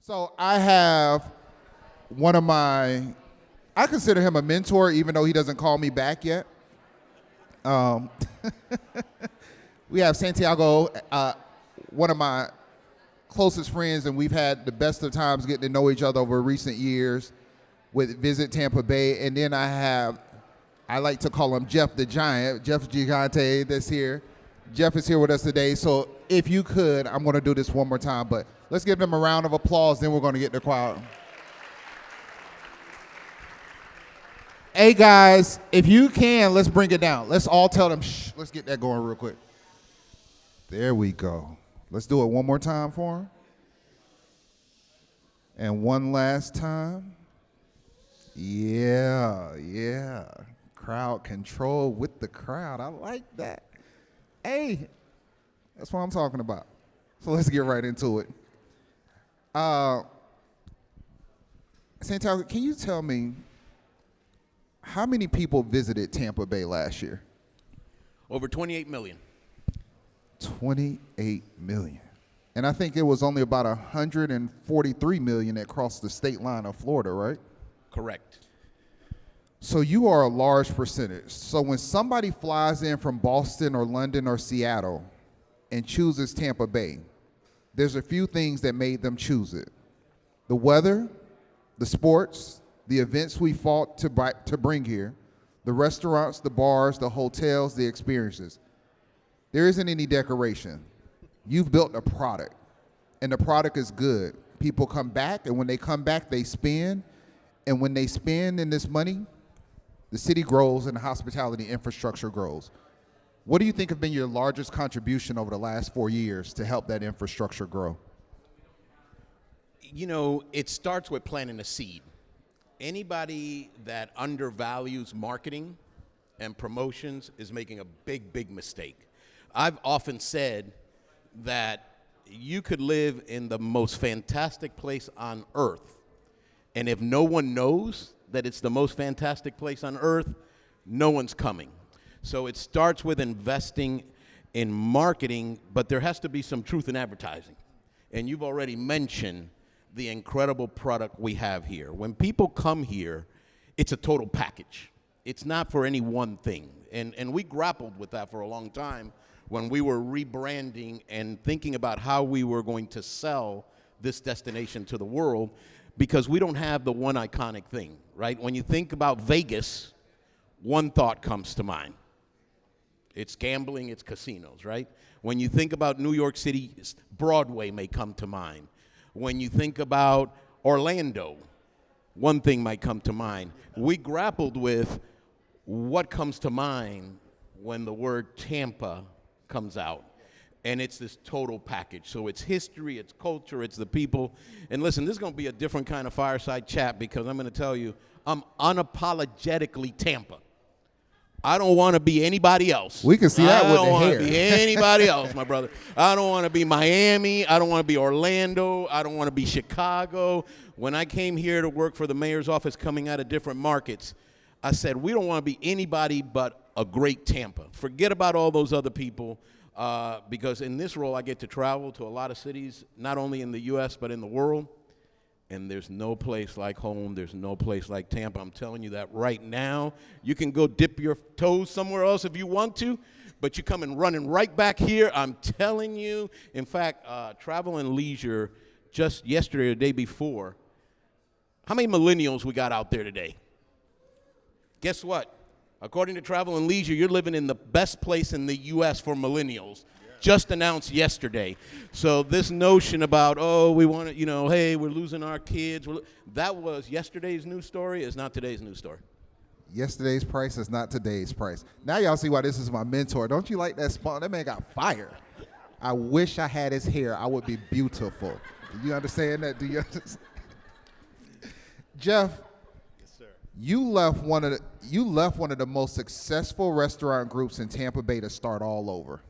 So I have one of I consider him a mentor, even though he doesn't call me back yet. We have Santiago, one of my closest friends, and we've had the best of times getting to know each other over recent years with Visit Tampa Bay. And then I like to call him Jeff the Giant, Jeff Gigante that's here. Jeff is here with us today. So if you could, I'm going to do this one more time, but let's give them a round of applause, then we're going to get the crowd. Hey guys, if you can, let's bring it down. Let's all tell them, shh, let's get that going real quick. There we go. Let's do it one more time for him. And one last time. Yeah. Crowd control with the crowd. I like that. Hey, that's what I'm talking about. So let's get right into it. Santiago, can you tell me how many people visited Tampa Bay last year? Over 28 million. 28 million. And I think it was only about 143 million that crossed the state line of Florida, right? Correct. So you are a large percentage. So when somebody flies in from Boston or London or Seattle and chooses Tampa Bay, there's a few things that made them choose it. The weather, the sports, the events we fought to bring here, the restaurants, the bars, the hotels, the experiences. There isn't any decoration. You've built a product, and the product is good. People come back, and when they come back, they spend. And when they spend in this money, the city grows and the hospitality infrastructure grows. What do you think have been your largest contribution over the last 4 years to help that infrastructure grow? You know, it starts with planting a seed. Anybody that undervalues marketing and promotions is making a big, big mistake. I've often said that you could live in the most fantastic place on earth, and if no one knows that it's the most fantastic place on earth, no one's coming. So it starts with investing in marketing, but there has to be some truth in advertising. And you've already mentioned the incredible product we have here. When people come here, it's a total package. It's not for any one thing. And we grappled with that for a long time when we were rebranding and thinking about how we were going to sell this destination to the world, because we don't have the one iconic thing, right? When you think about Vegas, one thought comes to mind. It's gambling, it's casinos, right? When you think about New York City, Broadway may come to mind. When you think about Orlando, one thing might come to mind. We grappled with what comes to mind when the word Tampa comes out. And it's this total package. So it's history, it's culture, it's the people. And listen, this is going to be a different kind of fireside chat, because I'm going to tell you, I'm unapologetically Tampa. I don't want to be anybody else. We can see that with the hair. I don't want to be anybody else, my brother. I don't want to be Miami. I don't want to be Orlando. I don't want to be Chicago. When I came here to work for the mayor's office coming out of different markets, I said, we don't want to be anybody but a great Tampa. Forget about all those other people, because in this role I get to travel to a lot of cities, not only in the U.S. but in the world. And there's no place like home. There's no place like Tampa. I'm telling you that right now. You can go dip your toes somewhere else if you want to, but you're coming running right back here. I'm telling you. In fact, Travel and Leisure just yesterday or the day before, how many millennials we got out there today? Guess what? According to Travel and Leisure, you're living in the best place in the U.S. for millennials. Just announced yesterday. So this notion about, oh, we want to, hey, we're losing our kids. That was yesterday's news story, is not today's news story. Yesterday's price is not today's price. Now y'all see why this is my mentor. Don't you like that spawn? That man got fired. I wish I had his hair. I would be beautiful. Do you understand that? Do you understand? Jeff, yes, sir. You left one of the most successful restaurant groups in Tampa Bay to start all over.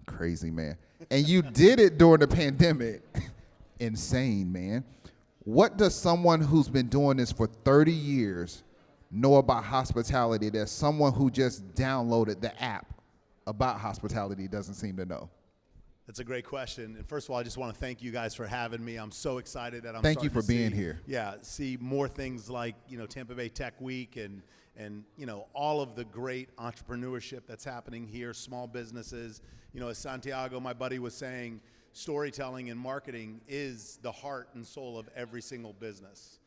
Crazy, man. And you did it during the pandemic. Insane, man. What does someone who's been doing this for 30 years know about hospitality that someone who just downloaded the app about hospitality doesn't seem to know? That's a great question. And first of all, I just want to thank you guys for having me. I'm so excited that I'm Thank you starting for to being see, here. Yeah, see more things like, Tampa Bay Tech Week and all of the great entrepreneurship that's happening here, small businesses. As Santiago, my buddy, was saying, storytelling and marketing is the heart and soul of every single business.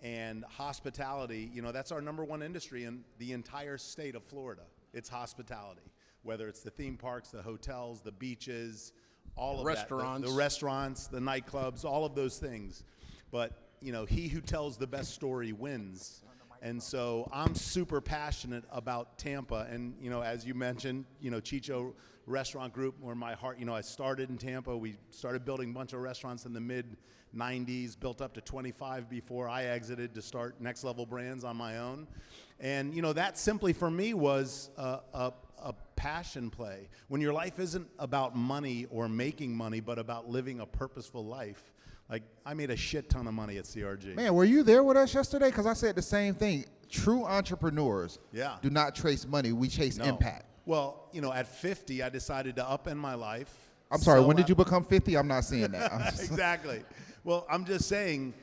And hospitality, that's our number one industry in the entire state of Florida. It's hospitality, whether it's the theme parks, the hotels, the beaches, all of Restaurants. that, the restaurants, the nightclubs, all of those things. But, he who tells the best story wins. And so I'm super passionate about Tampa. And, as you mentioned, Chicho Restaurant Group, where my heart, I started in Tampa. We started building a bunch of restaurants in the mid-90s, built up to 25 before I exited to start Next Level Brands on my own. And, that simply for me was a passion play. When your life isn't about money or making money, but about living a purposeful life. Like, I made a shit ton of money at CRG. Man, were you there with us yesterday? Because I said the same thing. True entrepreneurs do not chase money. We chase impact. Well, at 50, I decided to upend my life. I'm sorry, when did you become 50? I'm not seeing that. Exactly. Well, I'm just saying,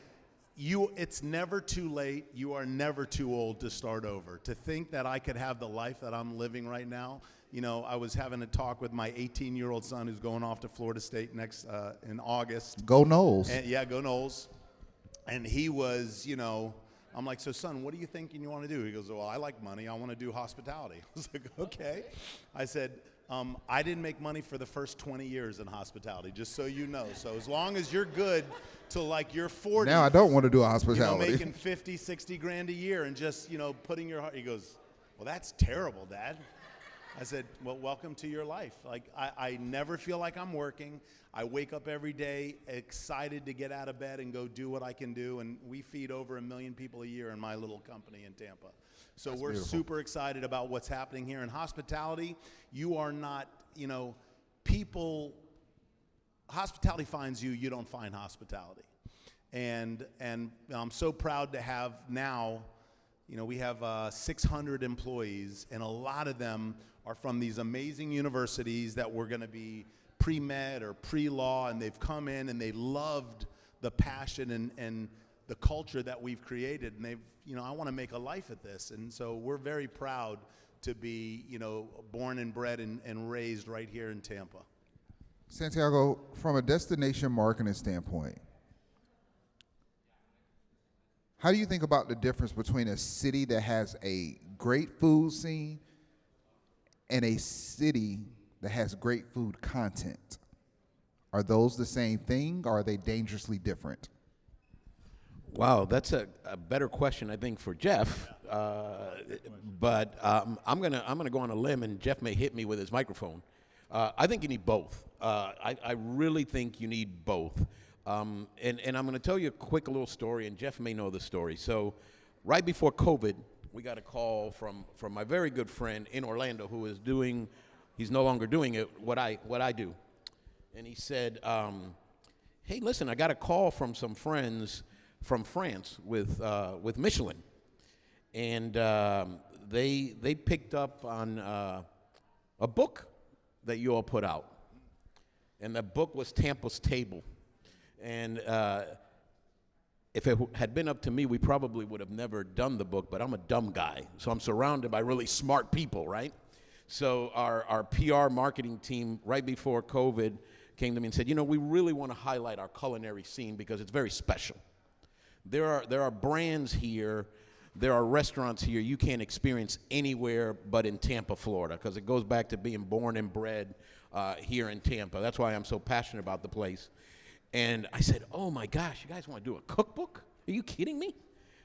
it's never too late. You are never too old to start over. To think that I could have the life that I'm living right now. I was having a talk with my 18-year-old son who's going off to Florida State next in August. Go Noles. And, yeah, go Noles. And he was, I'm like, so son, what are you thinking you want to do? He goes, well, I like money. I want to do hospitality. I was like, okay. I said, I didn't make money for the first 20 years in hospitality, just so you know. So as long as you're good till like you're 40. Now I don't want to do hospitality. Making 50, 60 grand a year and just, putting your heart. He goes, well, that's terrible, Dad. I said, well, welcome to your life. Like, I never feel like I'm working. I wake up every day excited to get out of bed and go do what I can do. And we feed over 1 million people a year in my little company in Tampa. So That's we're beautiful. super excited about what's happening here. In hospitality, you are not, hospitality finds you, you don't find hospitality. And I'm so proud to have now, we have 600 employees, and a lot of them are from these amazing universities that were going to be pre-med or pre-law, and they've come in and they loved the passion and the culture that we've created, and they've, I want to make a life at this. And so we're very proud to be, born and bred and raised right here in Tampa. Santiago, from a destination marketing standpoint, how do you think about the difference between a city that has a great food scene and a city that has great food content? Are those the same thing, or are they dangerously different? Wow, that's a better question, I think, for Jeff. But I'm gonna go on a limb, and Jeff may hit me with his microphone. I think you need both. I really think you need both. And I'm going to tell you a quick little story, and Jeff may know the story. So right before COVID, we got a call from my very good friend in Orlando who is he's no longer doing it, what I do. And he said, hey, listen, I got a call from some friends from France with Michelin. And they picked up on a book that you all put out. And the book was Tampa's Table. And if it had been up to me, we probably would have never done the book, but I'm a dumb guy. So I'm surrounded by really smart people, right? So our PR marketing team, right before COVID, came to me and said, we really want to highlight our culinary scene because it's very special. There are brands here, there are restaurants here you can't experience anywhere but in Tampa, Florida, because it goes back to being born and bred here in Tampa. That's why I'm so passionate about the place. And I said, oh my gosh, you guys want to do a cookbook? Are you kidding me?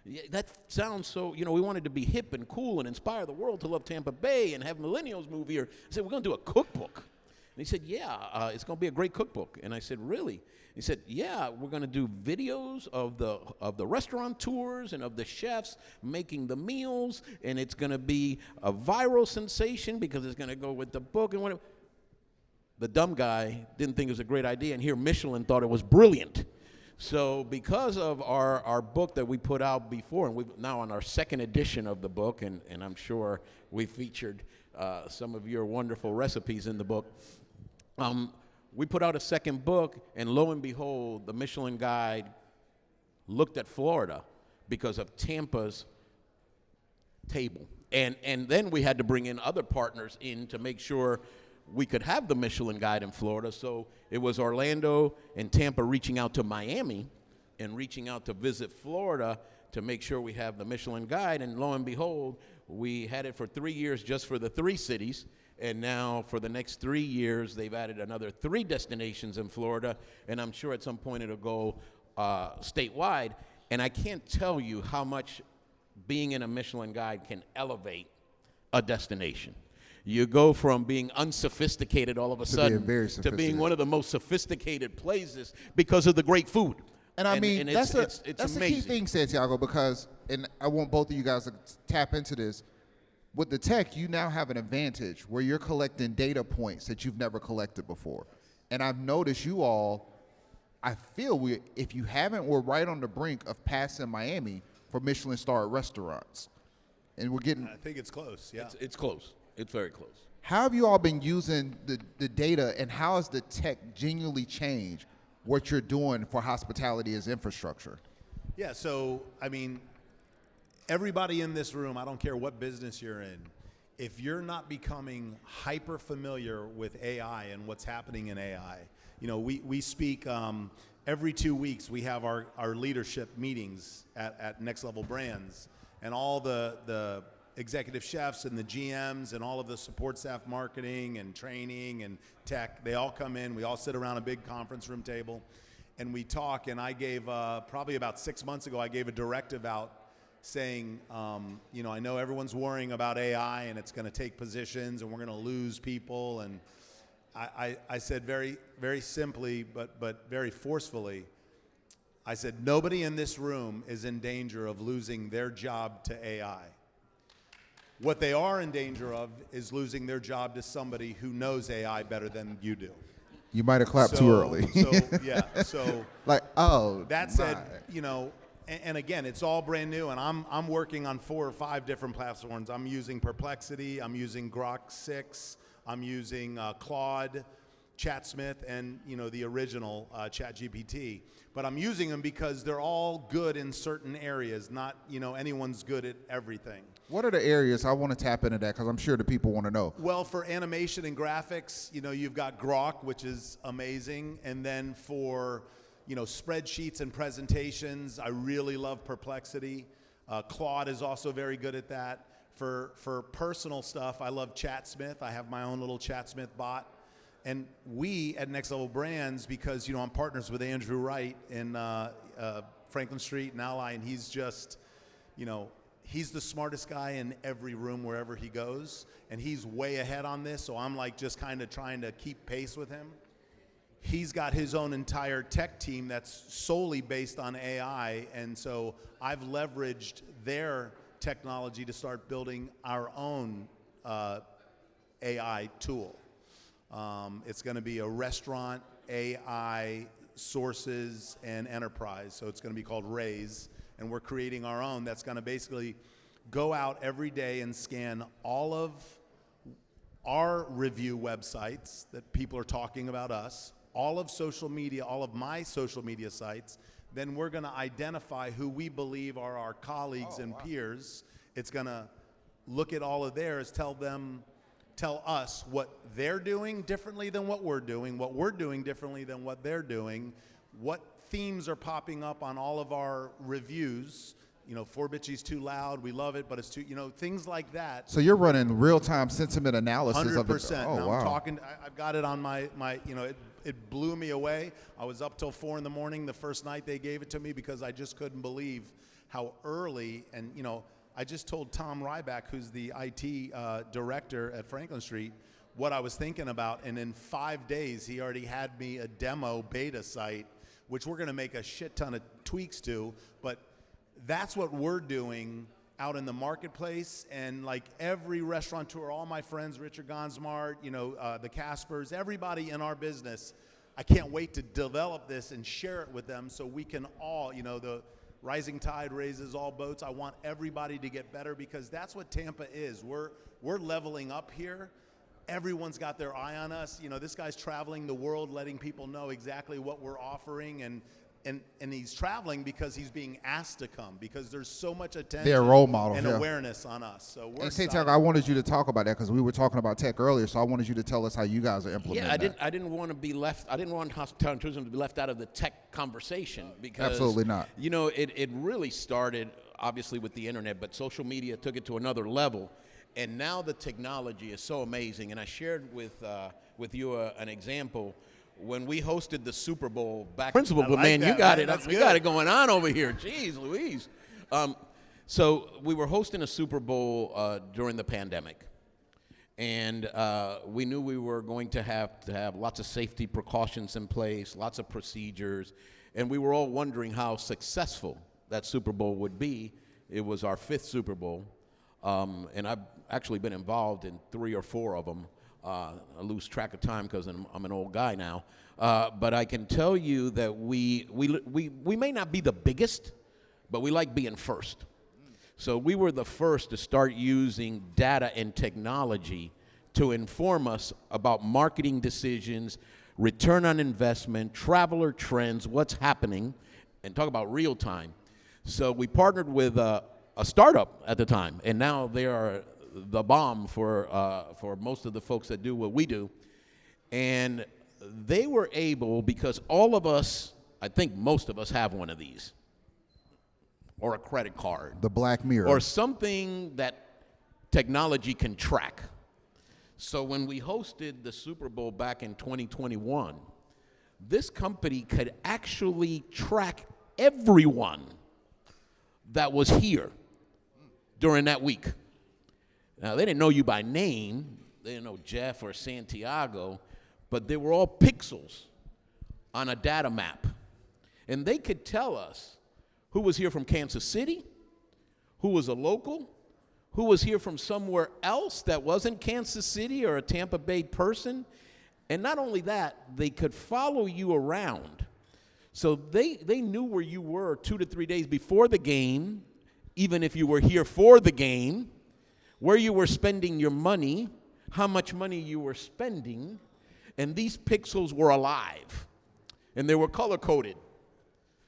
Yeah, that sounds so, we wanted to be hip and cool and inspire the world to love Tampa Bay and have millennials move here. I said, we're going to do a cookbook. And he said, yeah, it's going to be a great cookbook. And I said, really? He said, yeah, we're going to do videos of the restaurant tours and of the chefs making the meals, and it's going to be a viral sensation because it's going to go with the book and whatever. The dumb guy didn't think it was a great idea, and here Michelin thought it was brilliant. So because of our book that we put out before, and we're now on our second edition of the book, and I'm sure we featured some of your wonderful recipes in the book, We put out a second book, and lo and behold, the Michelin Guide looked at Florida because of Tampa's table. And then we had to bring in other partners in to make sure we could have the Michelin Guide in Florida. So it was Orlando and Tampa reaching out to Miami and reaching out to Visit Florida to make sure we have the Michelin Guide. And lo and behold, we had it for 3 years just for the 3 cities. And now for the next 3 years, they've added another 3 destinations in Florida. And I'm sure at some point it'll go statewide. And I can't tell you how much being in a Michelin Guide can elevate a destination. You go from being unsophisticated all of a sudden to being one of the most sophisticated places because of the great food. And I mean, that's amazing. the key thing, Santiago, because, and I want both of you guys to tap into this. With the tech, you now have an advantage where you're collecting data points that you've never collected before. And I've noticed you all, I feel if you haven't, we're right on the brink of passing Miami for Michelin-starred restaurants. And we're getting... I think it's close, yeah. It's close. It's very close. How have you all been using the data, and how has the tech genuinely changed what you're doing for hospitality as infrastructure? Yeah, so, I mean, everybody in this room, I don't care what business you're in, if you're not becoming hyper familiar with AI and what's happening in AI, you know, we speak every 2 weeks, we have our leadership meetings at Next Level Brands, and all the executive chefs and the GMs and all of the support staff, marketing and training and tech, they all come in, we all sit around a big conference room table, and we talk. And I gave, probably about 6 months ago, I gave a directive out saying, you know, I know everyone's worrying about AI and it's gonna take positions and we're gonna lose people. And I said very, very simply, but very forcefully, I said, nobody in this room is in danger of losing their job to AI. What they are in danger of is losing their job to somebody who knows AI better than you do. You might have clapped too early. So like, oh. That said, you know, and again, it's all brand new, and I'm working on 4 or 5 different platforms. I'm using Perplexity, I'm using Grok 6, I'm using Claude, ChatSmith, and you know the original ChatGPT. But I'm using them because they're all good in certain areas. Not, you know, anyone's good at everything. What are the areas? I want to tap into that because I'm sure the people want to know. Well, for animation and graphics, you know, you've got Grok, which is amazing, and then for, you know, spreadsheets and presentations, I really love Perplexity. Claude is also very good at that. For personal stuff, I love ChatSmith. I have my own little ChatSmith bot. And we at Next Level Brands, because, you know, I'm partners with Andrew Wright in Franklin Street and Ally, and he's just, you know, he's the smartest guy in every room wherever he goes, and he's way ahead on this, so I'm like just kind of trying to keep pace with him. He's got his own entire tech team that's solely based on AI, and so I've leveraged their technology to start building our own AI tool. It's going to be a restaurant AI sources and enterprise, so it's going to be called Raise, and we're creating our own that's going to basically go out every day and scan all of our review websites that people are talking about us, all of social media, all of my social media sites. Then we're going to identify who we believe are our colleagues and peers. It's going to look at all of theirs, tell us what they're doing differently than what we're doing differently than what they're doing, what themes are popping up on all of our reviews. You know, Forbitchy's too loud, we love it, but it's too, you know, things like that. So you're running real-time sentiment analysis 100%. of it. Oh, wow. I'm talking, I've got it on my you know, it blew me away. I was up till 4 in the morning the first night they gave it to me because I just couldn't believe how early, and you know, I just told Tom Ryback, who's the IT director at Franklin Street, what I was thinking about, and in 5 days, he already had me a demo beta site, which we're gonna make a shit ton of tweaks to, but that's what we're doing out in the marketplace. And like every restaurateur, all my friends, Richard Gonsmart, you know, the Caspers, everybody in our business, I can't wait to develop this and share it with them so we can all, you know, the rising tide raises all boats. I want everybody to get better because that's what Tampa is. We're leveling up here. everyone's got their eye on us. You know, this guy's traveling the world, letting people know exactly what we're offering, and he's traveling because he's being asked to come, because there's so much attention They're role models, and yeah. awareness on us. So we're And excited. Santiago, I wanted you to talk about that because we were talking about tech earlier, so I wanted you to tell us how you guys are implementing that. I didn't want to be left. I didn't want hospitality and tourism to be left out of the tech conversation, because Absolutely not. You know, it really started obviously with the internet, but social media took it to another level, and now the technology is so amazing. And I shared with you an example. When we hosted the Super Bowl back, principal, but man, you got it. You got it going on over here. Jeez, Louise. So we were hosting a Super Bowl during the pandemic, and we knew we were going to have lots of safety precautions in place, lots of procedures, and we were all wondering how successful that Super Bowl would be. It was our 5th Super Bowl, and I've actually been involved in 3 or 4 of them. I lose track of time because I'm an old guy now. But I can tell you that we may not be the biggest, but we like being first. So we were the first to start using data and technology to inform us about marketing decisions, return on investment, traveler trends, what's happening, and talk about real time. So we partnered with a startup at the time, and now they are the bomb for most of the folks that do what we do. And they were able, because all of us, I think most of us have one of these, or a credit card. The Black Mirror. Or something that technology can track. So when we hosted the Super Bowl back in 2021, this company could actually track everyone that was here during that week. Now, they didn't know you by name. They didn't know Jeff or Santiago, but they were all pixels on a data map. And they could tell us who was here from Kansas City, who was a local, who was here from somewhere else that wasn't Kansas City or a Tampa Bay person. And not only that, they could follow you around. So they knew where you were 2 to 3 days before the game, even if you were here for the game, where you were spending your money, how much money you were spending, and these pixels were alive, and they were color-coded.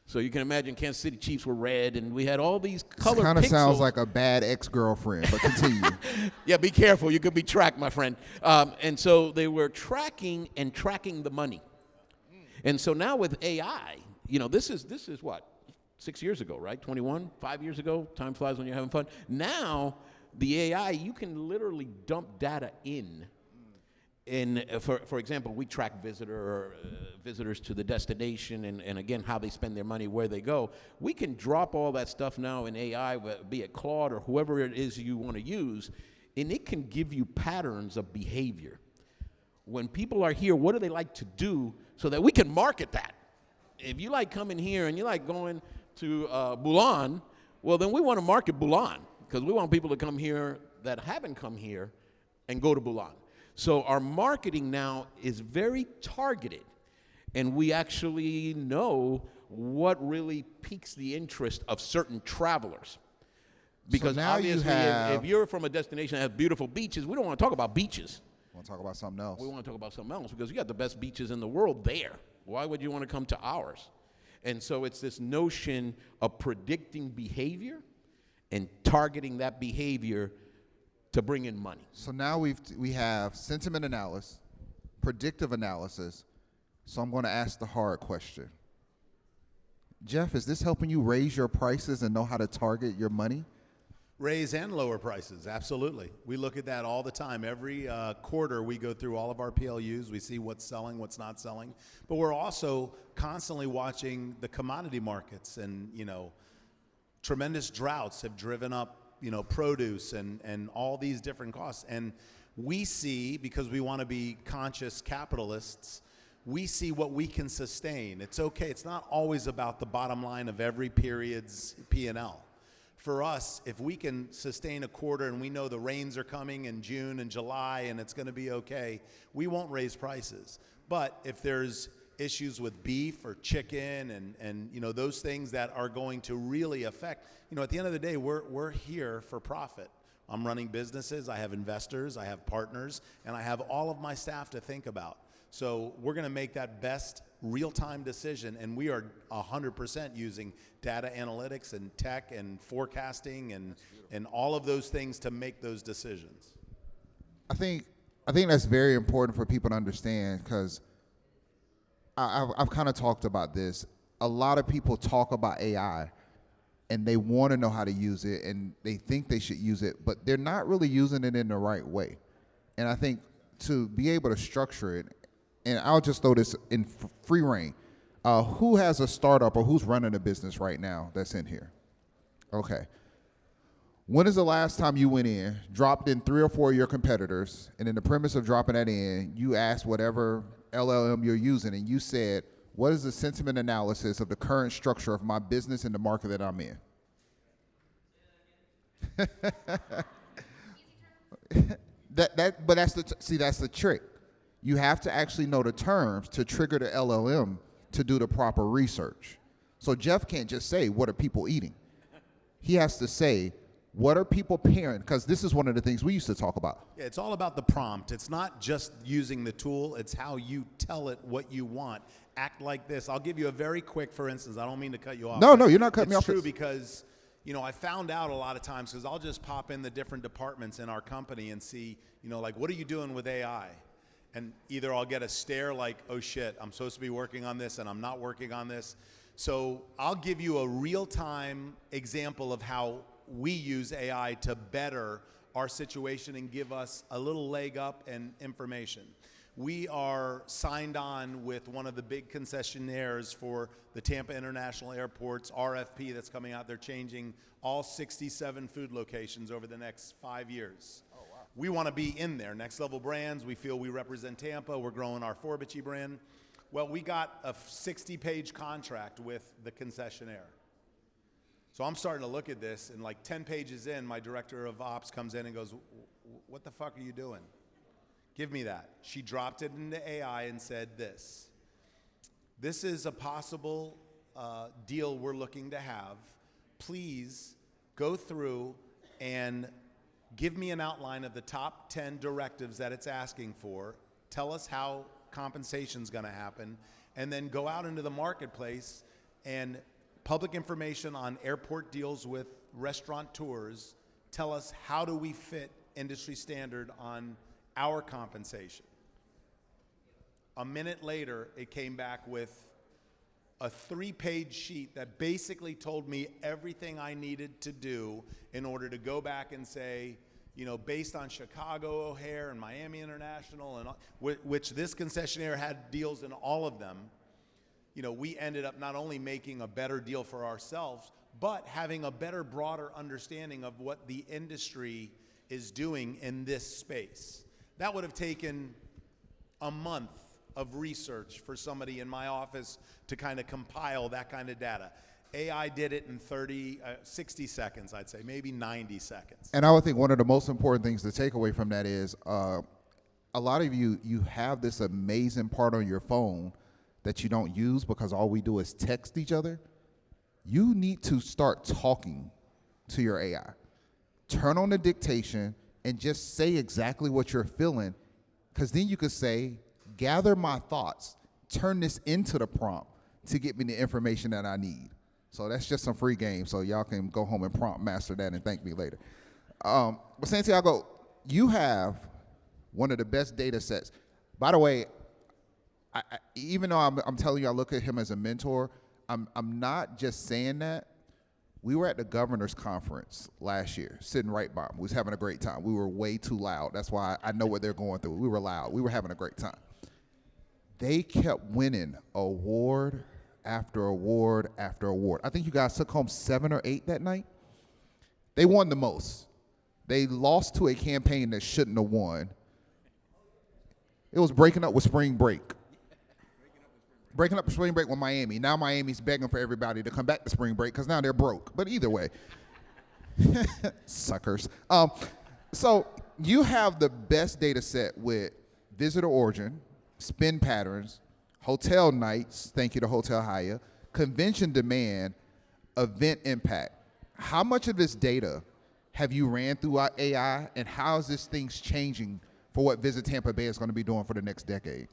So you can imagine Kansas City Chiefs were red, and we had all these color pixels. Kind of sounds like a bad ex-girlfriend, but continue. Yeah, be careful. You could be tracked, my friend. And so they were tracking the money. And so now with AI, you know, this is what, 6 years ago, right? 21, 5 years ago. Time flies when you're having fun. Now, the AI, you can literally dump data in. And for example, we track visitors to the destination and again, how they spend their money, where they go. We can drop all that stuff now in AI, be it Claude or whoever it is you want to use, and it can give you patterns of behavior. When people are here, what do they like to do so that we can market that? If you like coming here and you like going to Boulan, well, then we want to market Boulan, because we want people to come here that haven't come here and go to Boulan. So our marketing now is very targeted, and we actually know what really piques the interest of certain travelers. Because so now obviously, if you're from a destination that has beautiful beaches, we don't want to talk about beaches. We want to talk about something else. We want to talk about something else, because you got the best beaches in the world there. Why would you want to come to ours? And so it's this notion of predicting behavior and targeting that behavior to bring in money. So now we have sentiment analysis, predictive analysis. So I'm going to ask the hard question. Jeff, is this helping you raise your prices and know how to target your money? Raise and lower prices, absolutely. We look at that all the time. Every quarter, we go through all of our PLUs. We see what's selling, what's not selling. But we're also constantly watching the commodity markets, and tremendous droughts have driven up produce and all these different costs. And we see, because we want to be conscious capitalists, we see what we can sustain. It's okay. It's not always about the bottom line of every period's P&L. For us, if we can sustain a quarter and we know the rains are coming in June and July and it's going to be okay, we won't raise prices. But if there's issues with beef or chicken and those things that are going to really affect, at the end of the day, we're here for profit. I'm running businesses, I have investors, I have partners, and I have all of my staff to think about. So we're going to make that best real-time decision, and we are 100% using data analytics and tech and forecasting and all of those things to make those decisions. I think that's very important for people to understand, because I've kind of talked about this. A lot of people talk about AI, and they want to know how to use it, and they think they should use it, but they're not really using it in the right way. And I think to be able to structure it, and I'll just throw this in free reign. Who has a startup or who's running a business right now that's in here? Okay. When is the last time you went in, dropped in 3 or 4 of your competitors, and in the premise of dropping that in, you asked whatever LLM you're using, and you said, what is the sentiment analysis of the current structure of my business and the market that I'm in? But that's the trick. You have to actually know the terms to trigger the LLM to do the proper research. So Jeff can't just say, what are people eating? He has to say, what are people pairing? Because this is one of the things we used to talk about. Yeah, it's all about the prompt. It's not just using the tool, it's how you tell it what you want. Act like this. I'll give you a very quick, for instance, I don't mean to cut you off. No, you're not cutting me off. It's true because, I found out a lot of times, because I'll just pop in the different departments in our company and see, like, what are you doing with AI? And either I'll get a stare like, oh shit, I'm supposed to be working on this and I'm not working on this. So I'll give you a real-time example of how we use AI to better our situation and give us a little leg up and information. We are signed on with one of the big concessionaires for the Tampa International Airport's RFP that's coming out. They're changing all 67 food locations over the next 5 years. Oh, wow. We want to be in there. Next Level Brands, we feel we represent Tampa. We're growing our Forbici brand. Well, we got a 60-page contract with the concessionaire. So I'm starting to look at this, and like 10 pages in, my director of ops comes in and goes, what the fuck are you doing? Give me that. She dropped it into AI and said this. This is a possible deal we're looking to have. Please go through and give me an outline of the top 10 directives that it's asking for. Tell us how compensation's going to happen, and then go out into the marketplace and public information on airport deals with restaurateurs. Tell us, how do we fit industry standard on our compensation? A minute later, it came back with a 3-page sheet that basically told me everything I needed to do in order to go back and say, based on Chicago O'Hare and Miami International, and which this concessionaire had deals in all of them, we ended up not only making a better deal for ourselves, but having a better, broader understanding of what the industry is doing in this space. That would have taken a month of research for somebody in my office to kind of compile that kind of data. AI did it in 60 seconds, I'd say, maybe 90 seconds. And I would think one of the most important things to take away from that is a lot of you have this amazing part on your phone that you don't use because all we do is text each other. You need to start talking to your AI. Turn on the dictation and just say exactly what you're feeling, because then you could say, gather my thoughts, turn this into the prompt to get me the information that I need. So that's just some free game, so y'all can go home and prompt master that and thank me later. But Santiago, you have one of the best data sets. By the way, even though I'm telling you I look at him as a mentor, I'm not just saying that. We were at the governor's conference last year, sitting right by him. We was having a great time. We were way too loud. That's why I know what they're going through. We were loud. We were having a great time. They kept winning award after award after award. I think you guys took home 7 or 8 that night. They won the most. They lost to a campaign that shouldn't have won. It was breaking up with spring break. Breaking up the spring break with Miami. Now Miami's begging for everybody to come back to spring break because now they're broke. But either way, suckers. So you have the best data set with visitor origin, spend patterns, hotel nights, thank you to Hotel Hyatt, convention demand, event impact. How much of this data have you ran through our AI, and how is this things changing for what Visit Tampa Bay is going to be doing for the next decade?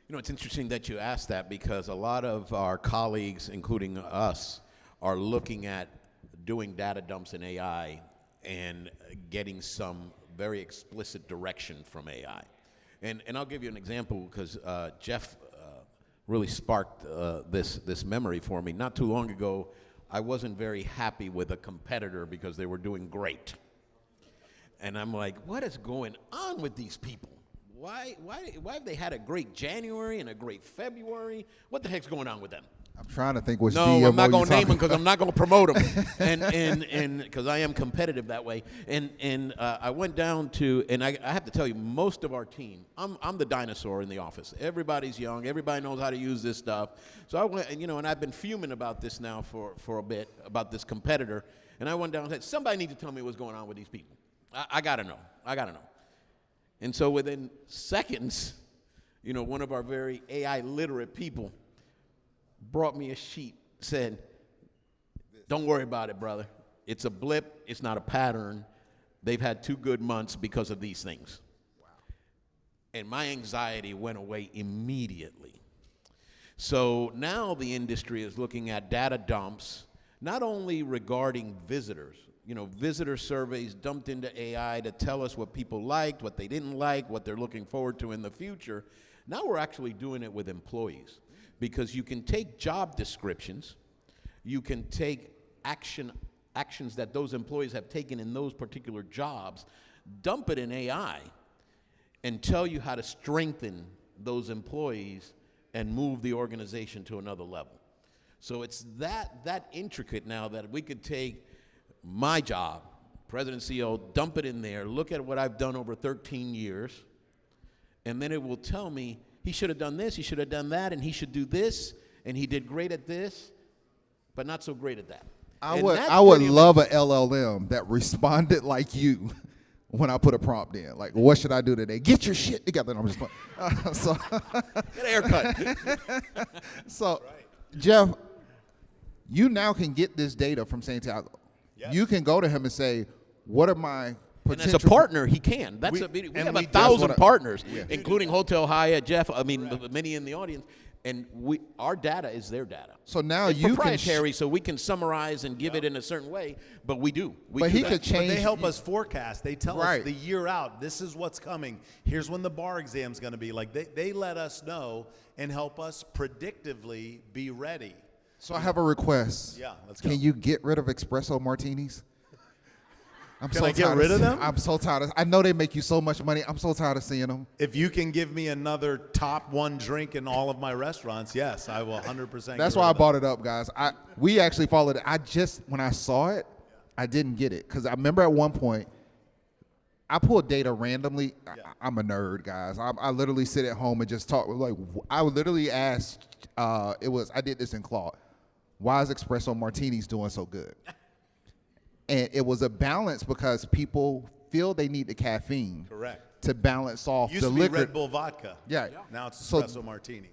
You know, it's interesting that you asked that because a lot of our colleagues, including us, are looking at doing data dumps in AI and getting some very explicit direction from AI. And I'll give you an example because Jeff really sparked this memory for me. Not too long ago, I wasn't very happy with a competitor because they were doing great. And I'm like, what is going on with these people? Why have they had a great January and a great February? What the heck's going on with them? I'm trying to think which No, DMO I'm not going to you're name them talking because I'm not going to promote them, and because I am competitive that way. And I went down to, and I have to tell you, most of our team, I'm the dinosaur in the office. Everybody's young. Everybody knows how to use this stuff. So I went, and I've been fuming about this now for a bit, about this competitor. And I went down and said, somebody needs to tell me what's going on with these people. I got to know. I got to know. And so within seconds, one of our very AI literate people brought me a sheet, said, don't worry about it, brother. It's a blip. It's not a pattern. They've had 2 good months because of these things. Wow. And my anxiety went away immediately. So now the industry is looking at data dumps, not only regarding visitors, visitor surveys dumped into AI to tell us what people liked, what they didn't like, what they're looking forward to in the future. Now we're actually doing it with employees. Because you can take job descriptions, you can take actions that those employees have taken in those particular jobs, dump it in AI, and tell you how to strengthen those employees and move the organization to another level. So it's that intricate now that we could take my job, President CEO, dump it in there, look at what I've done over 13 years, and then it will tell me, he should have done this, he should have done that, and he should do this, and he did great at this, but not so great at that. I would love a LLM that responded like you when I put a prompt in. Like, what should I do today? Get your shit together. And I'm just playing. Get a haircut. So, Jeff, you now can get this data from Santiago. Yes. You can go to him and say, what are my and as a partner, he can. We have 1,000 partners, including Hotel Hyatt, Jeff. I mean, many in the audience, and our data is their data. So now it's you proprietary, so we can summarize and give it in a certain way. But we do. But he could change. But they help us forecast. They tell us the year out. This is what's coming. Here's when the bar exam's going to be. Like they let us know and help us predictively be ready. So I have a request. Yeah, let's go. Can you get rid of espresso martinis? Can I get rid of them? I'm so tired. I know they make you so much money. I'm so tired of seeing them. If you can give me another top 1 drink in all of my restaurants, yes, I will 100%. That's why I brought it up, guys. We actually followed it. When I saw it, I didn't get it because I remember at one point I pulled data randomly. I'm a nerd, guys. I literally sit at home and just talk. Like I would literally ask. I did this in Claude. Why is espresso martinis doing so good? And it was a balance because people feel they need the caffeine. Correct. To balance off the liquor. Used to be Red Bull vodka. Yeah. Now it's espresso martini.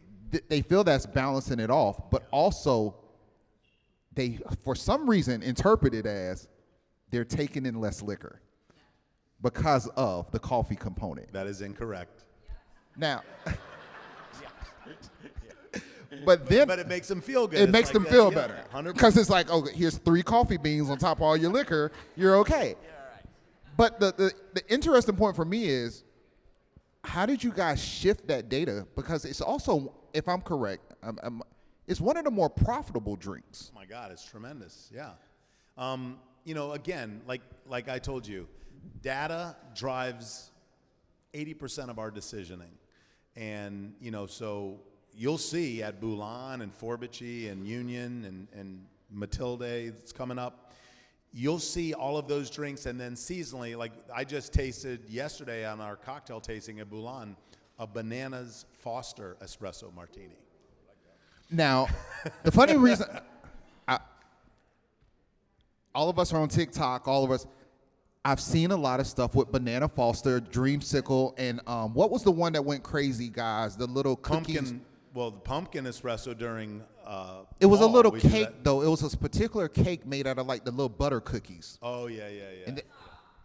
They feel that's balancing it off, but also they, for some reason, interpret it as they're taking in less liquor because of the coffee component. That is incorrect. Now, but it makes them feel good. It makes them feel better because it's like, oh, here's 3 coffee beans on top of all your liquor. You're okay. But the interesting point for me is, how did you guys shift that data? Because it's also, if I'm correct, it's one of the more profitable drinks. Oh my God, it's tremendous. Yeah. Again, like I told you, data drives 80% of our decisioning, and so. You'll see at Boulan and Forbici and Union and Matilde, it's coming up. You'll see all of those drinks, and then seasonally, like I just tasted yesterday on our cocktail tasting at Boulan, a Bananas Foster espresso martini. Now, the funny reason, all of us are on TikTok, I've seen a lot of stuff with Banana Foster, Dreamsicle, and what was the one that went crazy, guys? The little cookies. Well, the pumpkin espresso during It was a fall, little we do cake, that. though. It was a particular cake made out of like the little butter cookies. Oh, yeah. And the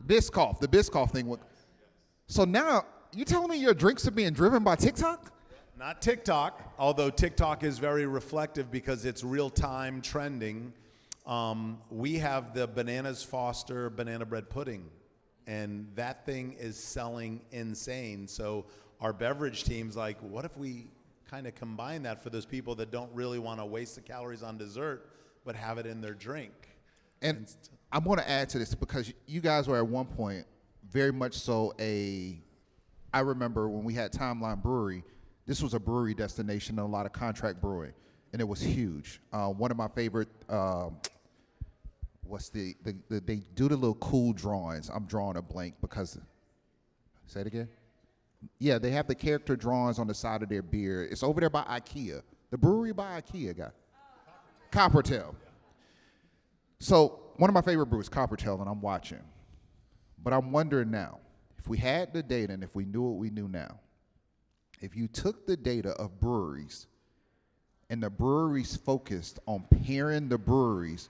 Biscoff thing. So now, you telling me your drinks are being driven by TikTok? Not TikTok, although TikTok is very reflective because it's real-time trending. We have the Bananas Foster banana bread pudding, and that thing is selling insane. So our beverage team's like, what if we kind of combine that for those people that don't really want to waste the calories on dessert, but have it in their drink? And I'm going to add to this because you guys were at one point very much so I remember when we had Timeline Brewery, this was a brewery destination and a lot of contract brewing, and it was huge. One of my favorite, they do the little cool drawings. I'm drawing a blank because, say it again? Yeah, they have the character drawings on the side of their beer. It's over there by IKEA. The brewery by IKEA, guy. Coppertail. So one of my favorite brews, Coppertail, and I'm watching. But I'm wondering now, if we had the data and if we knew what we knew now, if you took the data of breweries and the breweries focused on pairing the breweries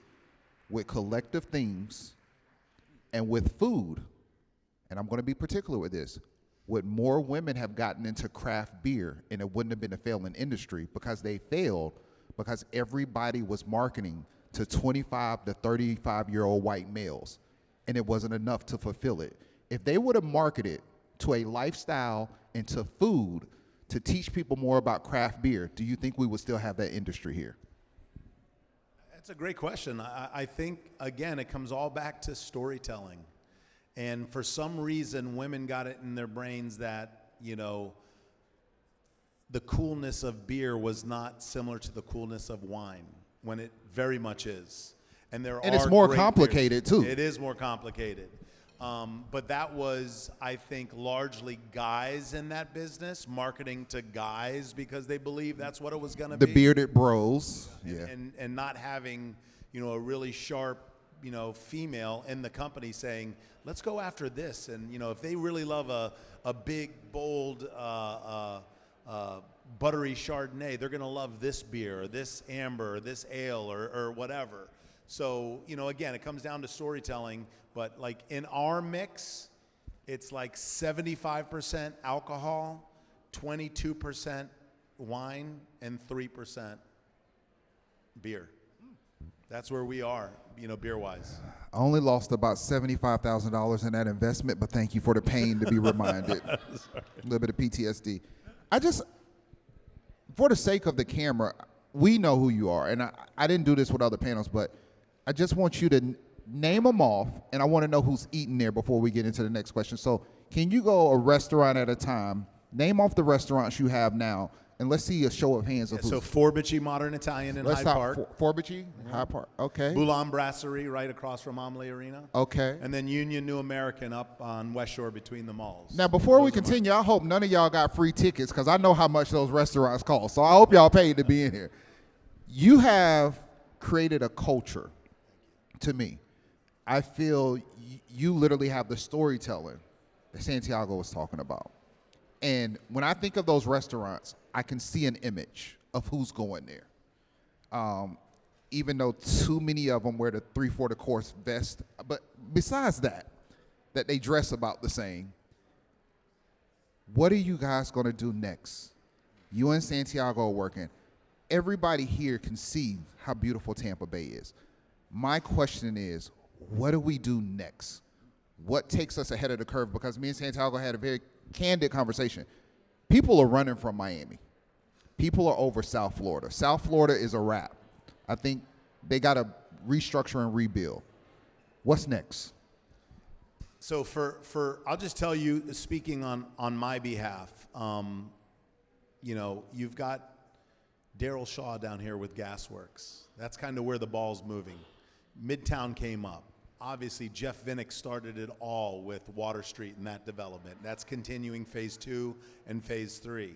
with collective themes and with food, and I'm going to be particular with this, would more women have gotten into craft beer and it wouldn't have been a failing industry because they failed because everybody was marketing to 25 to 35-year-old white males and it wasn't enough to fulfill it. If they would have marketed to a lifestyle and to food to teach people more about craft beer, do you think we would still have that industry here? That's a great question. I think, again, it comes all back to storytelling. And for some reason, women got it in their brains that, the coolness of beer was not similar to the coolness of wine, when it very much is. And it's more great complicated, beers. too. It is more complicated. But that was, I think, largely guys in that business, marketing to guys because they believe that's what it was going to be. The bearded bros. Yeah. And not having, a really sharp, female in the company saying, let's go after this. And, if they really love a big, bold, buttery Chardonnay, they're going to love this beer, or this amber, or this ale, or whatever. So, again, it comes down to storytelling. But, like, in our mix, it's like 75% alcohol, 22% wine, and 3% beer. That's where we are, beer-wise. I only lost about $75,000 in that investment, but thank you for the pain to be reminded. A little bit of PTSD. For the sake of the camera, we know who you are, and I didn't do this with other panels, but I just want you to name them off, and I want to know who's eating there before we get into the next question. So can you go a restaurant at a time, name off the restaurants you have now, and let's see a show of hands of who's. So Forbici Modern Italian in Hyde Park. Forbici, Hyde Park, okay. Boulan Brasserie right across from Amelie Arena. Okay. And then Union New American up on West Shore between the malls. Now, before we continue, I hope none of y'all got free tickets because I know how much those restaurants cost. So I hope y'all paid to be in here. You have created a culture, to me. I feel you literally have the storytelling that Santiago was talking about. And when I think of those restaurants, I can see an image of who's going there. Even though too many of them wear the 3/4 course vest. But besides that they dress about the same, what are you guys going to do next? You and Santiago are working. Everybody here can see how beautiful Tampa Bay is. My question is, what do we do next? What takes us ahead of the curve? Because me and Santiago had a very candid conversation. People are running from Miami. People are over South Florida. South Florida is a wrap. I think they got to restructure and rebuild. What's next? So I'll just tell you, speaking on my behalf, you've got Daryl Shaw down here with Gasworks. That's kind of where the ball's moving. Midtown came up. Obviously, Jeff Vinnick started it all with Water Street and that development. That's continuing phase 2 and phase 3.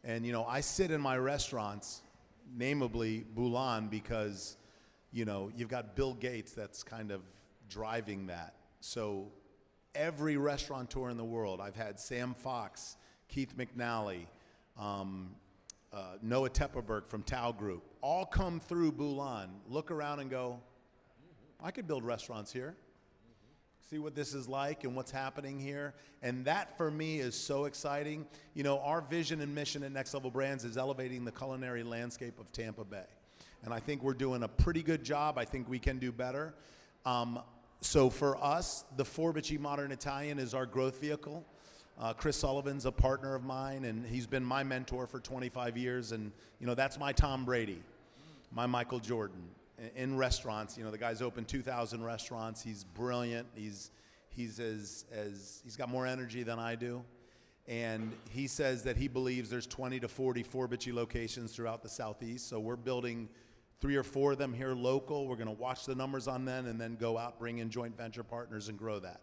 And, I sit in my restaurants, namely Boulan, because, you've got Bill Gates that's kind of driving that. So every restaurateur in the world, I've had Sam Fox, Keith McNally, Noah Tepperberg from Tao Group, all come through Bulan, look around and go, I could build restaurants here. See what this is like and what's happening here. And that for me is so exciting. You know, our vision and mission at Next Level Brands is elevating the culinary landscape of Tampa Bay. And I think we're doing a pretty good job. I think we can do better. So for us, the Forbici Modern Italian is our growth vehicle. Chris Sullivan's a partner of mine, and he's been my mentor for 25 years. And, you know, that's my Tom Brady, my Michael Jordan. In restaurants, you know, the guy's opened 2,000 restaurants. He's brilliant. He's got more energy than I do. And he says that he believes there's 20 to 40 Forbici locations throughout the Southeast. So we're building 3 or 4 of them here local. We're going to watch the numbers on them and then go out, bring in joint venture partners and grow that.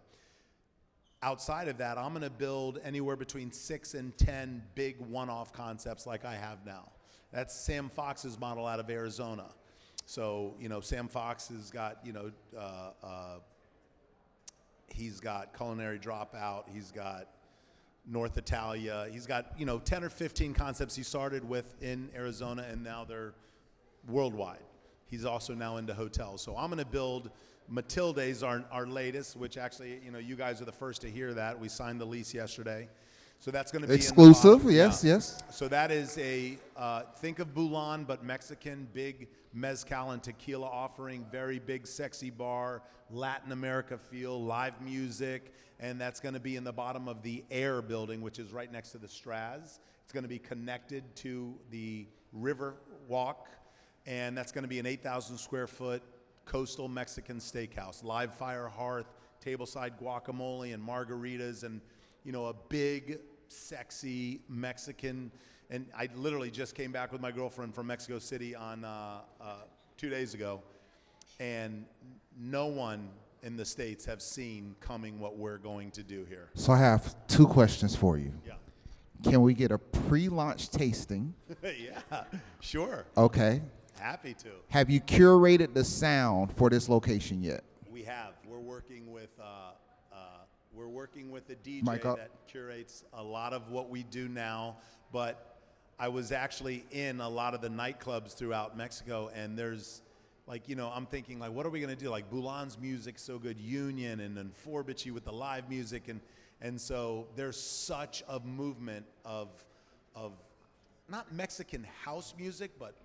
Outside of that, I'm going to build anywhere between 6 and 10 big one-off concepts like I have now. That's Sam Fox's model out of Arizona. So, you know, Sam Fox has got, you know, he's got Culinary Dropout, he's got North Italia, he's got, you know, 10 or 15 concepts he started with in Arizona, and now they're worldwide. He's also now into hotels. So I'm going to build Matilde's, our latest, which actually, you know, you guys are the first to hear that. We signed the lease yesterday. So that's going to be exclusive, yes, yeah. yes. So that is a, think of Bulan, but Mexican, big mezcal and tequila offering, very big, sexy bar, Latin America feel, live music, and that's going to be in the bottom of the Air building, which is right next to the Straz. It's going to be connected to the River Walk, and that's going to be an 8,000 square foot coastal Mexican steakhouse, live fire hearth, tableside guacamole and margaritas, and, you know, a big, sexy Mexican. And I literally just came back with my girlfriend from Mexico City on 2 days ago, and no one in the States have seen coming what we're going to do here. So I have 2 questions for you. Yeah. Can we get a pre-launch tasting? Yeah, sure. Okay. Happy to. Have you curated the sound for this location yet? We have. We're working with a DJ Mic up. that curates a lot of what we do now, but I was actually in a lot of the nightclubs throughout Mexico, and there's, like, you know, I'm thinking, like, what are we going to do? Like, Bulan's music's so good, Union, and then Forbici with the live music, and so there's such a movement of not Mexican house music, but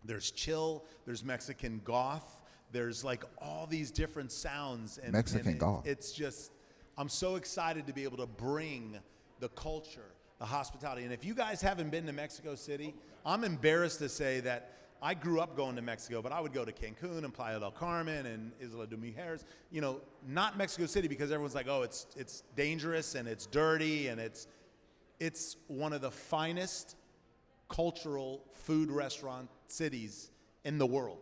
there's chill, there's Mexican goth, there's like all these different sounds. And Mexican goth. It's just, I'm so excited to be able to bring the culture, the hospitality. And if you guys haven't been to Mexico City, I'm embarrassed to say that I grew up going to Mexico, but I would go to Cancun and Playa del Carmen and Isla de Mujeres, you know, not Mexico City, because everyone's like, oh, it's dangerous and it's dirty, and it's one of the finest cultural food restaurant cities in the world.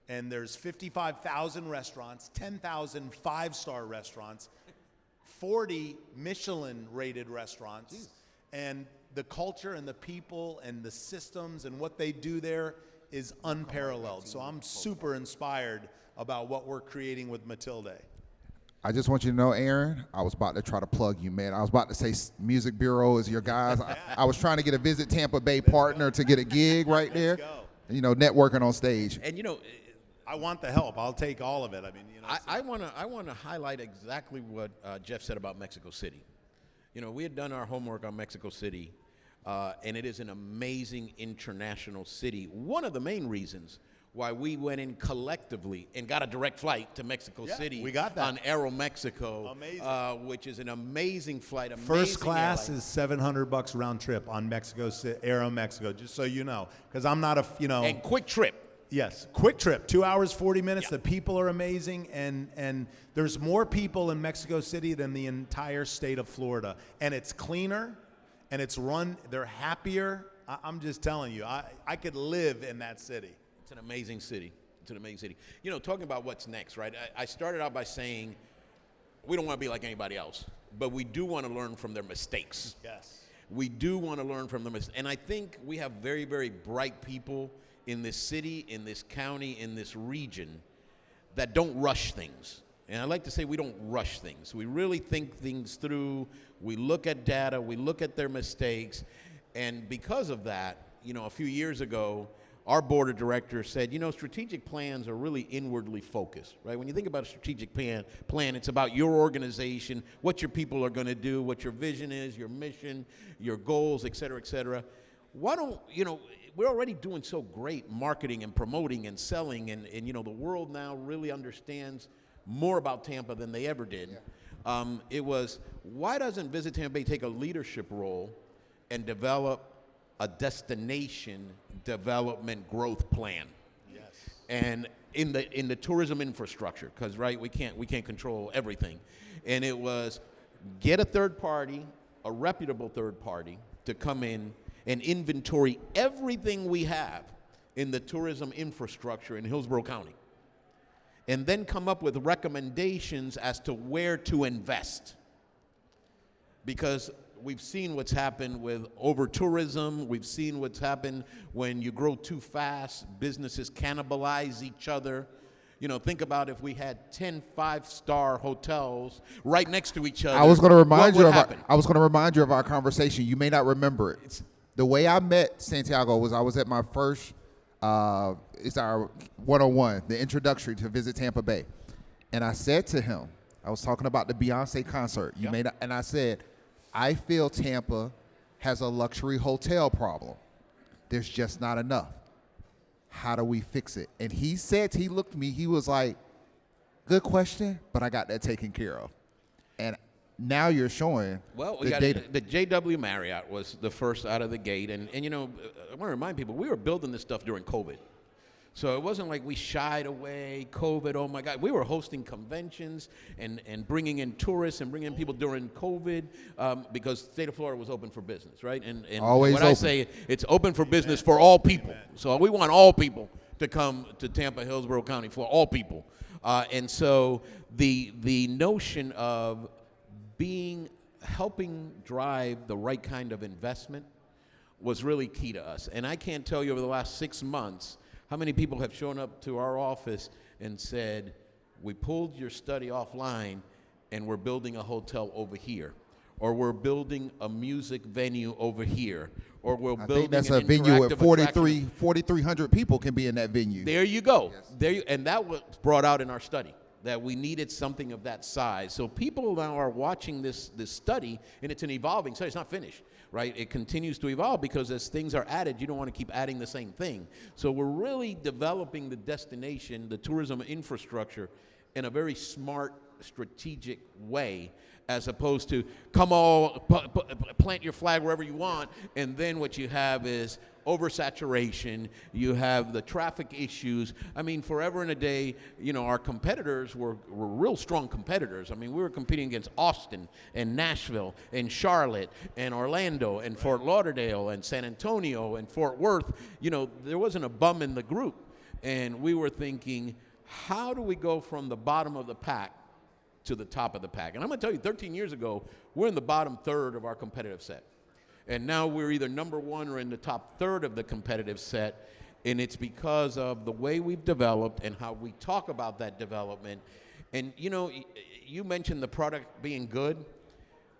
And there's 55,000 restaurants, 10,000 5-star restaurants, 40 Michelin rated restaurants. Jeez. And the culture and the people and the systems and what they do there is unparalleled. So I'm super inspired about what we're creating with Matilde. I just want you to know, Aaron, I was about to try to plug you, man. I was about to say Music Bureau is your guys. I was trying to get a Visit Tampa Bay partner to get a gig right there. You know, networking on stage. And, you know, I want the help. I'll take all of it. I mean, you know, I want to highlight exactly what Jeff said about Mexico City. You know, we had done our homework on Mexico City, and it is an amazing international city. One of the main reasons why we went in collectively and got a direct flight to Mexico City. We got that on Aeromexico, which is an amazing flight. Amazing First class airline. is $700 round trip on Aeromexico, just so you know, because I'm not and quick trip. Yes, quick trip, 2 hours, 40 minutes. Yeah. The people are amazing, and there's more people in Mexico City than the entire state of Florida. And it's cleaner, and it's run, they're happier. I'm just telling you, I could live in that city. It's an amazing city. It's an amazing city. You know, talking about what's next, right? I started out by saying we don't want to be like anybody else, but we do want to learn from their mistakes. Yes. We do want to learn from them. And I think we have very, very bright people in this city, in this county, in this region that don't rush things. And I like to say we don't rush things. We really think things through. We look at data. We look at their mistakes. And because of that, a few years ago, our board of directors said, strategic plans are really inwardly focused, right? When you think about a strategic plan, it's about your organization, what your people are going to do, what your vision is, your mission, your goals, et cetera, et cetera. Why don't, we're already doing so great marketing and promoting and selling, and the world now really understands more about Tampa than they ever did. Yeah. It was, why doesn't Visit Tampa Bay take a leadership role and develop a destination development growth plan? Yes. And in the tourism infrastructure, because we can't control everything. And it was, get a third party, a reputable third party, to come in and inventory everything we have in the tourism infrastructure in Hillsborough County, and then come up with recommendations as to where to invest. Because we've seen what's happened with over-tourism. We've seen what's happened when you grow too fast. Businesses cannibalize each other. Think about if we had 10 five-star hotels right next to each other. I was going to remind you of our conversation. You may not remember it. The way I met Santiago was I was at my first, it's our 101, the introductory to Visit Tampa Bay. And I said to him, I was talking about the Beyonce concert. And I said, I feel Tampa has a luxury hotel problem. There's just not enough. How do we fix it? And he looked at me, he was like, good question, but I got that taken care of. And now you're showing data. The JW Marriott was the first out of the gate. And I want to remind people, we were building this stuff during COVID. So it wasn't like we shied away, COVID, oh my God. We were hosting conventions and bringing in tourists and bringing in people during COVID because the state of Florida was open for business, right? And always what open. I say, it's open for business for all people. Amen. So we want all people to come to Tampa, Hillsborough County, for all people. And so the notion of helping drive the right kind of investment was really key to us. And I can't tell you over the last 6 months how many people have shown up to our office and said, we pulled your study offline and we're building a hotel over here, or we're building a music venue over here, or we're building think that's a venue with 4,300 people can be in that venue. There you go. Yes. And that was brought out in our study, that we needed something of that size. So people now are watching this study, and it's an evolving study. It's not finished, right? It continues to evolve because as things are added, you don't want to keep adding the same thing. So we're really developing the destination, the tourism infrastructure, in a very smart, strategic way, as opposed to plant your flag wherever you want, and then what you have is oversaturation, you have the traffic issues. I mean, forever and a day, our competitors were real strong competitors. I mean, we were competing against Austin and Nashville and Charlotte and Orlando and Fort Lauderdale and San Antonio and Fort Worth. There wasn't a bum in the group. And we were thinking, how do we go from the bottom of the pack to the top of the pack? And I'm going to tell you, 13 years ago, we're in the bottom third of our competitive set. And now we're either number one or in the top third of the competitive set. And it's because of the way we've developed and how we talk about that development. And, you mentioned the product being good.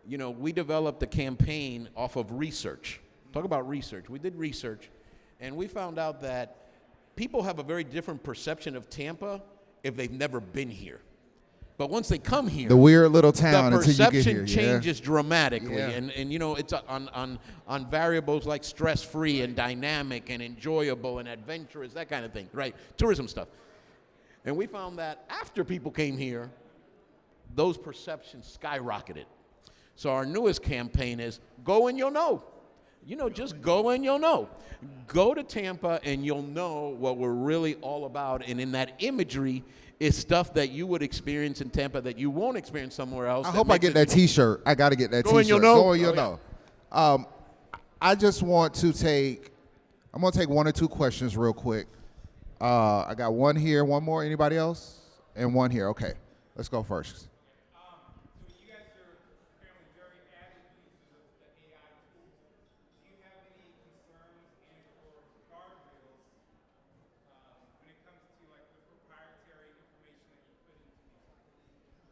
We developed a campaign off of research. Talk about research. We did research, and we found out that people have a very different perception of Tampa if they've never been here. But once they come here, the weird little town, the until you get perception here, changes dramatically. Yeah. And it's on variables like stress-free and dynamic and enjoyable and adventurous, that kind of thing, right? Tourism stuff. And we found that after people came here, those perceptions skyrocketed. So our newest campaign is go and you'll know. Just go and you'll know. Go to Tampa and you'll know what we're really all about. And in that imagery is stuff that you would experience in Tampa that you won't experience somewhere else. I hope I get that T-shirt. I got to get that T-shirt. Go and you'll know. Go and you'll know. I just want to I'm going to take one or two questions real quick. I got one here, one more. Anybody else? And one here. Okay. Let's go first.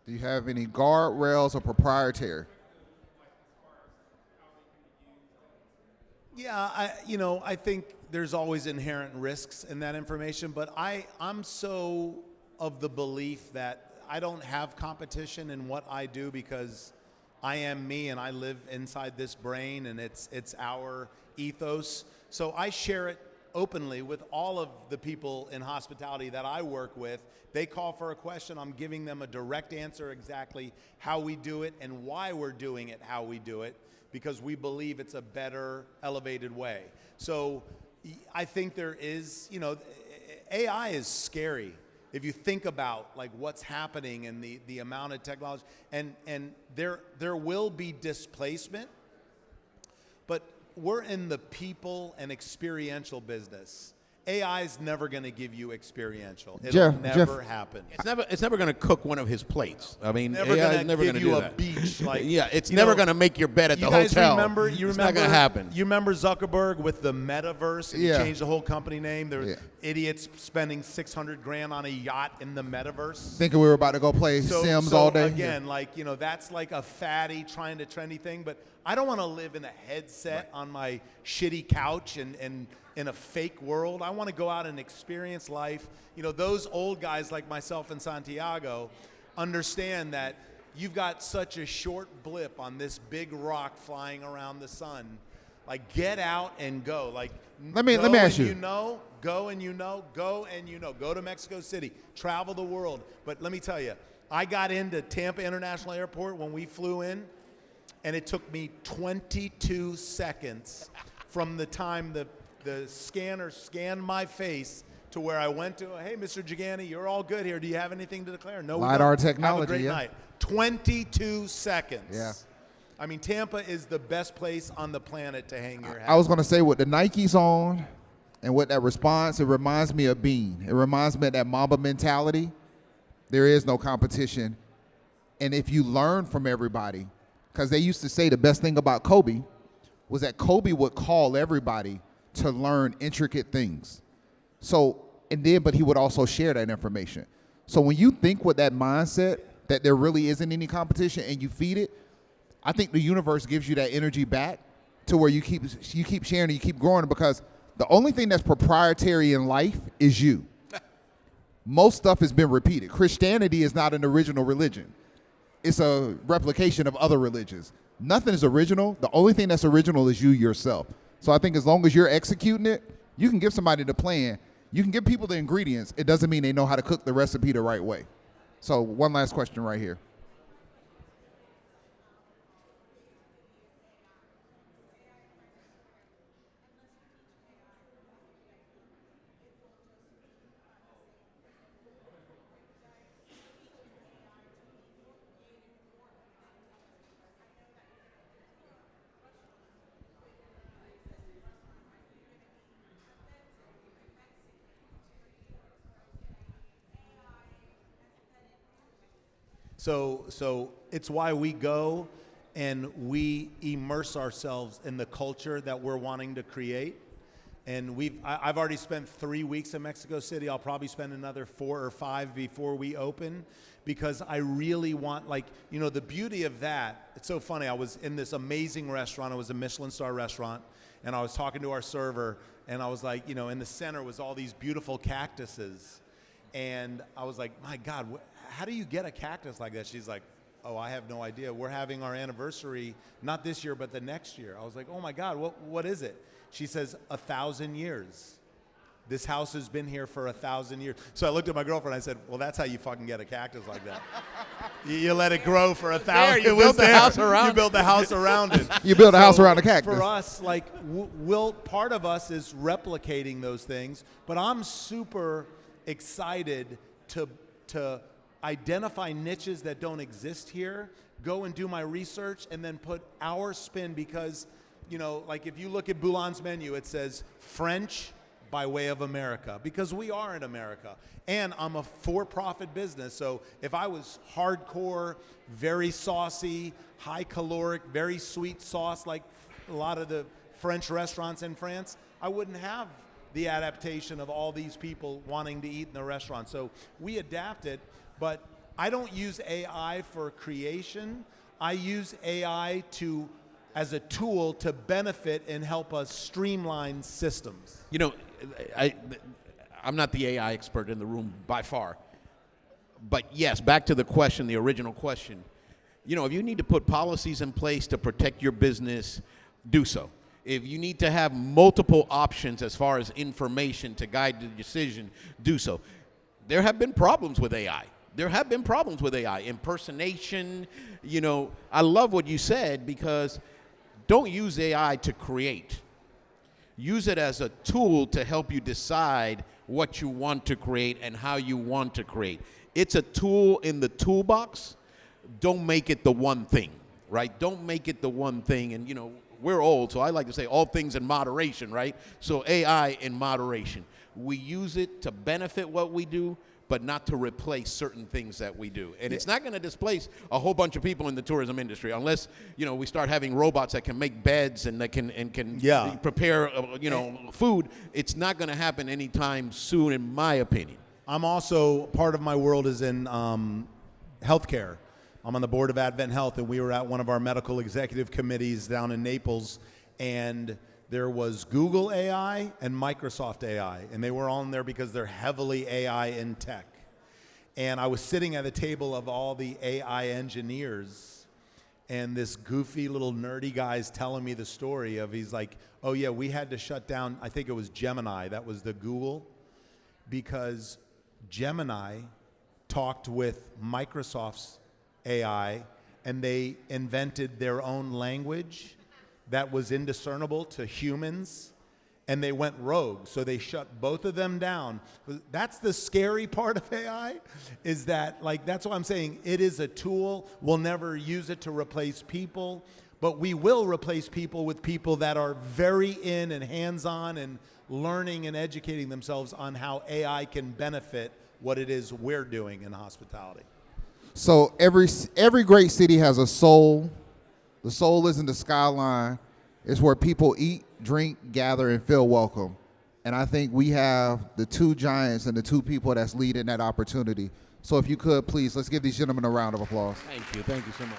Do you have any guardrails or proprietary? Yeah, Yeah, I think there's always inherent risks in that information, but I'm so of the belief that I don't have competition in what I do because I am me and I live inside this brain and it's our ethos. So I share it openly with all of the people in hospitality that I work with. They call for a question, I'm giving them a direct answer exactly how we do it and why we're doing it how we do it, because we believe it's a better, elevated way. So I think there is, AI is scary. If you think about like what's happening and the amount of technology, and there will be displacement, but we're in the people and experiential business. AI is never going to give you experiential. It'll never happen. It's never going to cook one of his plates. I mean, Never AI going is never to going to give you do a that. beach. Like, Yeah, it's never going to make your bed at the you guys hotel. remember? It's not going to happen. You remember Zuckerberg with the metaverse? And Yeah. He changed the whole company name. There were Yeah. idiots spending $600,000 on a yacht in the metaverse. Thinking we were about to go play Sims all day. Again, that's like a fatty, trendy thing. But I don't want to live in a headset on my shitty couch and in a fake world. I want to go out and experience life. Those old guys like myself and Santiago understand that you've got such a short blip on this big rock flying around the sun. Like, get out and go. Like, Let me ask you. Go and Go to Mexico City. Travel the world. But let me tell you, I got into Tampa International Airport when we flew in, and it took me 22 seconds from the time the scanner scanned my face to where I went to, hey, Mr. Gigante, you're all good here. Do you have anything to declare? No, we don't. LiDAR technology, Have a great yeah. night. 22 seconds. Yeah. I mean, Tampa is the best place on the planet to hang your hat. I was going to say, with the Nikes on and with that response, it reminds me of Bean. It reminds me of that Mamba mentality. There is no competition. And if you learn from everybody, because they used to say the best thing about Kobe was that Kobe would call everybody to learn intricate things. But he would also share that information. So when you think with that mindset that there really isn't any competition and you feed it, I think the universe gives you that energy back to where you keep sharing and you keep growing, because the only thing that's proprietary in life is you. Most stuff has been repeated. Christianity is not an original religion. It's a replication of other religions. Nothing is original. The only thing that's original is you yourself. So I think as long as you're executing it, you can give somebody the plan. You can give people the ingredients. It doesn't mean they know how to cook the recipe the right way. So one last question right here. So it's why we go and we immerse ourselves in the culture that we're wanting to create. And I've already spent 3 weeks in Mexico City. I'll probably spend another 4 or 5 before we open, because I really want, the beauty of that. It's so funny. I was in this amazing restaurant. It was a Michelin star restaurant. And I was talking to our server, and I was like, in the center was all these beautiful cactuses. And I was like, my God, how do you get a cactus like that? She's like, oh, I have no idea. We're having our anniversary, not this year, but the next year. I was like, oh my God, what is it? She says, 1,000 years. This house has been here for 1,000 years. So I looked at my girlfriend, I said, well, that's how you fucking get a cactus like that. You let it grow for 1,000 years. You built the house around it. You built the house around it. You build a house around the cactus. For us, part of us is replicating those things, but I'm super excited to identify niches that don't exist here, go and do my research, and then put our spin, because, if you look at Boulan's menu, it says French by way of America, because we are in America. And I'm a for-profit business, so if I was hardcore, very saucy, high caloric, very sweet sauce like a lot of the French restaurants in France, I wouldn't have the adaptation of all these people wanting to eat in the restaurant. So we adapt it, but I don't use AI for creation. I use AI to as a tool to benefit and help us streamline systems. You know, I'm not the AI expert in the room by far. But yes, back to the question, the original question. You know, if you need to put policies in place to protect your business, do so. If you need to have multiple options as far as information to guide the decision, do so. There have been problems with AI. There have been problems with AI. Impersonation, you know, I love what you said, because don't use AI to create. Use it as a tool to help you decide what you want to create and how you want to create. It's a tool in the toolbox. Don't make it the one thing, right? Don't make it the one thing. And, you know, we're old, so I like to say all things in moderation, right? So AI in moderation. We use it to benefit what we do, but not to replace certain things that we do. And it's not going to displace a whole bunch of people in the tourism industry unless, you know, we start having robots that can make beds and that can prepare, you know, food. It's not going to happen anytime soon, in my opinion. I'm also, part of my world is in healthcare. I'm on the board of Advent Health, and we were at one of our medical executive committees down in Naples, and there was Google AI and Microsoft AI, and they were on there because they're heavily AI in tech. And I was sitting at a table of all the AI engineers, and this goofy little nerdy guy's telling me the story of, he's like, oh yeah, we had to shut down, I think it was Gemini, that was the Google, because Gemini talked with Microsoft's AI, and they invented their own language that was indiscernible to humans, and they went rogue. So they shut both of them down. That's the scary part of AI, is that, like, that's what I'm saying. It is a tool. We'll never use it to replace people, but we will replace people with people that are very in and hands-on and learning and educating themselves on how AI can benefit what it is we're doing in hospitality. So every great city has a soul. The soul is in the skyline. It's where people eat, drink, gather, and feel welcome. And I think we have the two giants and the two people that's leading that opportunity. So if you could, please, let's give these gentlemen a round of applause. Thank you. Thank you so much.